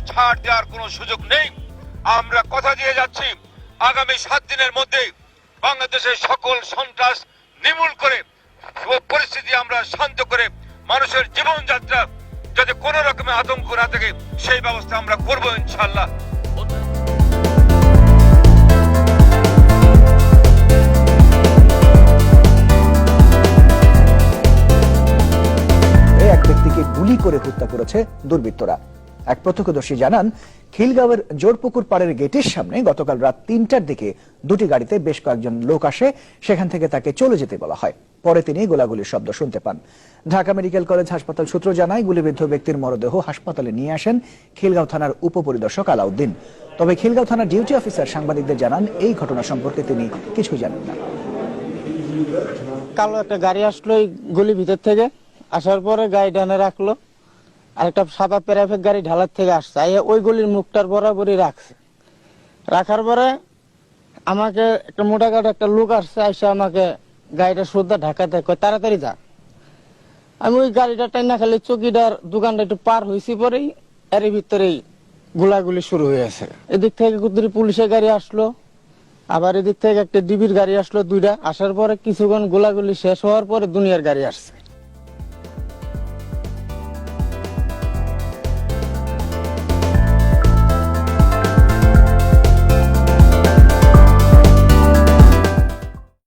ছাড় দেওয়ার কোনো সুযোগ নেই। আমরা কথা দিয়ে যাচ্ছি, আগামী 7 দিনের মধ্যে বাংলাদেশের সকল সন্ত্রাস নির্মূল করে পরিস্থিতি আমরা শান্ত করে মানুষের জীবনযাত্রা যাতে কোনো রকমের আতঙ্ক না থাকে সেই ব্যবস্থা আমরা করবো ইনশাআল্লাহ। এক ব্যক্তিকে গুলি করে হত্যা করেছে দুর্বৃত্তরা। এক প্রত্যক্ষদর্শী জানান, খিলগাঁওয়ের জোরপুকুর পাড়ের গেটের সামনে গতকাল রাত 3টার দিকে দুটি গাড়িতে বেশ কয়েকজন লোক আসে, সেখান থেকে তাকে চলে যেতে বলা হয়। পরে তিনি গোলাগুলির শব্দ শুনতে পান। ঢাকা মেডিকেল কলেজ হাসপাতাল সূত্র জানায়, গুলিবিদ্ধ ব্যক্তির মরদেহ হাসপাতালে নিয়ে আসেন খিলগাঁও থানার উপপরিদর্শক আলাউদ্দিন। তবে খিলগাঁও থানার ডিউটি অফিসার সাংবাদিকদের জানান, এই ঘটনা সম্পর্কে তিনি কিছুই জানেন না। কালো একটা গাড়ি আসলো এই গলির ভিতর থেকে, আসার পরে গাড়ি ডানে রাখলো, আর একটা সাদা প্রাইভেট গাড়ি ঢালার থেকে আসছে, ওই গলির মুখটার বরাবরই রাখছে। রাখার পরে আমাকে একটা মোটাকাটা একটা লোক আসছে, আইসা আমাকে গাড়িটা সোজা ঢাকাতে কয় তাড়াতাড়ি যা। আমি ওই গাড়িটা টাইনা খালি চকিটার দোকানটা একটু পার হয়েছি, পরেই এর ভিতরেই গোলাগুলি শুরু হয়েছে। এদিক থেকে কুতুরি পুলিশের গাড়ি আসলো, আবার এদিক থেকে একটা ডিবির গাড়ি আসলো, দুইটা। আসার পরে কিছুক্ষণ গোলাগুলি শেষ হওয়ার পরে দুনিয়ার গাড়ি আসছে।